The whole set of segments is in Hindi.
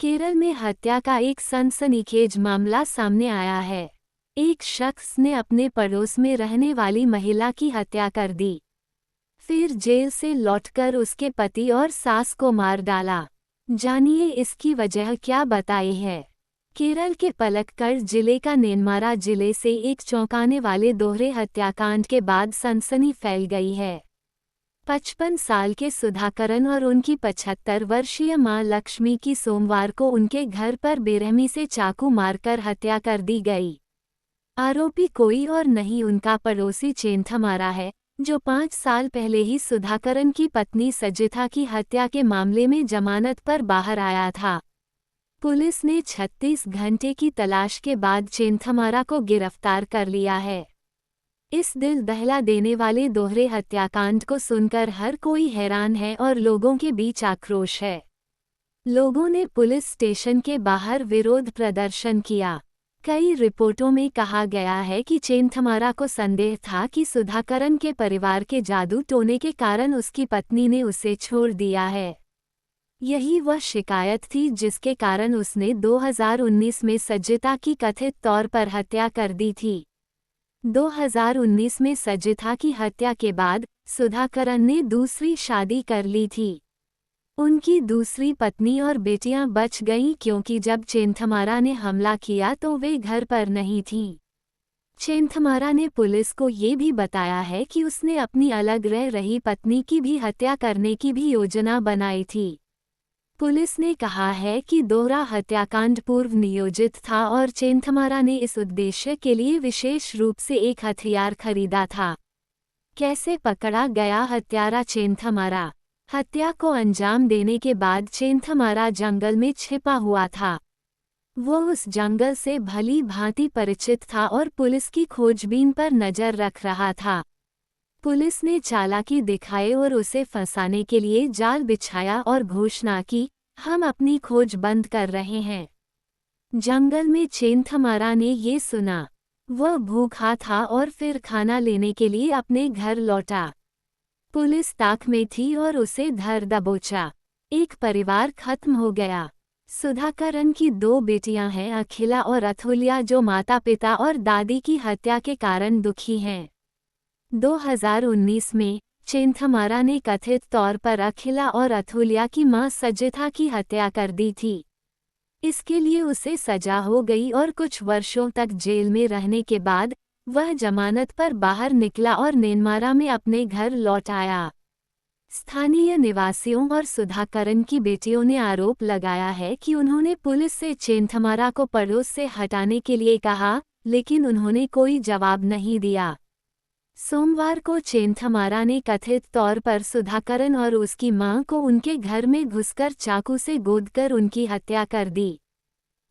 केरल में हत्या का एक सनसनीखेज मामला सामने आया है। एक शख्स ने अपने पड़ोस में रहने वाली महिला की हत्या कर दी, फिर जेल से लौटकर उसके पति और सास को मार डाला। जानिए इसकी वजह क्या बताई है। केरल के पलक्कड़ जिले का नेन्मारा जिले से एक चौंकाने वाले दोहरे हत्याकांड के बाद सनसनी फैल गई है। 55 साल के सुधाकरन और उनकी 75 वर्षीय मां लक्ष्मी की सोमवार को उनके घर पर बेरहमी से चाकू मारकर हत्या कर दी गई। आरोपी कोई और नहीं उनका पड़ोसी चेन्थमारा है, जो 5 साल पहले ही सुधाकरन की पत्नी सजिथा की हत्या के मामले में जमानत पर बाहर आया था। पुलिस ने 36 घंटे की तलाश के बाद चेन्थमारा को गिरफ्तार कर लिया है। इस दिल दहला देने वाले दोहरे हत्याकांड को सुनकर हर कोई हैरान है और लोगों के बीच आक्रोश है। लोगों ने पुलिस स्टेशन के बाहर विरोध प्रदर्शन किया। कई रिपोर्टों में कहा गया है कि चेन्थमारा को संदेह था कि सुधाकरन के परिवार के जादू टोने के कारण उसकी पत्नी ने उसे छोड़ दिया है। यही वह शिकायत थी जिसके कारण उसने 2019 में सजिता की कथित तौर पर हत्या कर दी थी। 2019 में सजिथा की हत्या के बाद सुधाकरन ने दूसरी शादी कर ली थी। उनकी दूसरी पत्नी और बेटियां बच गईं क्योंकि जब चेन्थमारा ने हमला किया तो वे घर पर नहीं थीं। चेन्थमारा ने पुलिस को ये भी बताया है कि उसने अपनी अलग रह रही पत्नी की भी हत्या करने की भी योजना बनाई थी। पुलिस ने कहा है कि दोहरा हत्याकांड पूर्व नियोजित था और चेन्थमारा ने इस उद्देश्य के लिए विशेष रूप से एक हथियार खरीदा था। कैसे पकड़ा गया हत्यारा चेन्थमारा? हत्या को अंजाम देने के बाद चेन्थमारा जंगल में छिपा हुआ था। वो उस जंगल से भली भांति परिचित था और पुलिस की खोजबीन पर नजर रख रहा था। पुलिस ने चालाकी दिखाई और उसे फंसाने के लिए जाल बिछाया और घोषणा की, हम अपनी खोज बंद कर रहे हैं। जंगल में चेन्थमारा ने ये सुना। वह भूखा था और फिर खाना लेने के लिए अपने घर लौटा। पुलिस ताक में थी और उसे धर दबोचा। एक परिवार खत्म हो गया। सुधाकरन की 2 बेटियां हैं, अखिला और अथुल्या, जो माता पिता और दादी की हत्या के कारण दुखी हैं। 2019 में चेन्थमारा ने कथित तौर पर अखिला और अथुल्या की मां सजिथा की हत्या कर दी थी। इसके लिए उसे सजा हो गई और कुछ वर्षों तक जेल में रहने के बाद वह जमानत पर बाहर निकला और नेन्मारा में अपने घर लौट आया। स्थानीय निवासियों और सुधाकरन की बेटियों ने आरोप लगाया है कि उन्होंने पुलिस से चेन्थमारा को पड़ोस से हटाने के लिए कहा, लेकिन उन्होंने कोई जवाब नहीं दिया। सोमवार को चेन्थमारा ने कथित तौर पर सुधाकरन और उसकी मां को उनके घर में घुसकर चाकू से गोदकर उनकी हत्या कर दी।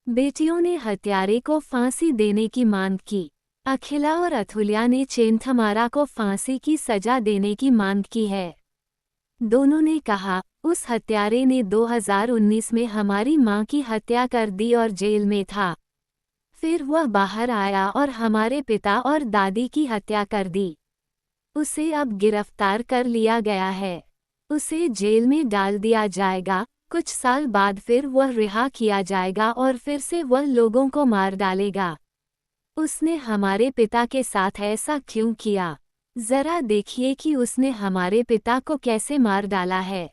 बेटियों ने हत्यारे को फांसी देने की मांग की। अखिला और अथुल्या ने चेन्थमारा को फांसी की सजा देने की मांग की है। दोनों ने कहा, उस हत्यारे ने 2019 में हमारी मां की हत्या कर दी और जेल में था। फिर वह बाहर आया और हमारे पिता और दादी की हत्या कर दी। उसे अब गिरफ्तार कर लिया गया है। उसे जेल में डाल दिया जाएगा। कुछ साल बाद फिर वह रिहा किया जाएगा और फिर से वह लोगों को मार डालेगा। उसने हमारे पिता के साथ ऐसा क्यों किया? जरा देखिए कि उसने हमारे पिता को कैसे मार डाला है।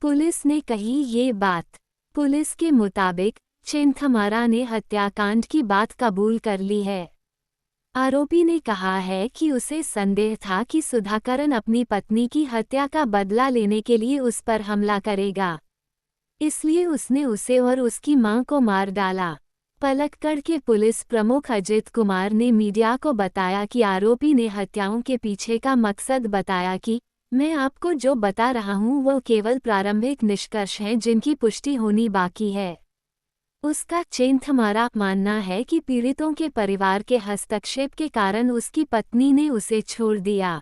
पुलिस ने कही ये बात। पुलिस के मुताबिक चेन्थमारा ने हत्याकांड की बात कबूल कर ली है। आरोपी ने कहा है कि उसे संदेह था कि सुधाकरन अपनी पत्नी की हत्या का बदला लेने के लिए उस पर हमला करेगा, इसलिए उसने उसे और उसकी मां को मार डाला। पलक्कड़ के पुलिस प्रमुख अजित कुमार ने मीडिया को बताया कि आरोपी ने हत्याओं के पीछे का मकसद बताया कि मैं आपको जो बता रहा हूं वो केवल प्रारंभिक निष्कर्ष हैं जिनकी पुष्टि होनी बाकी है। उसका चेन्थमारा मानना है कि पीड़ितों के परिवार के हस्तक्षेप के कारण उसकी पत्नी ने उसे छोड़ दिया।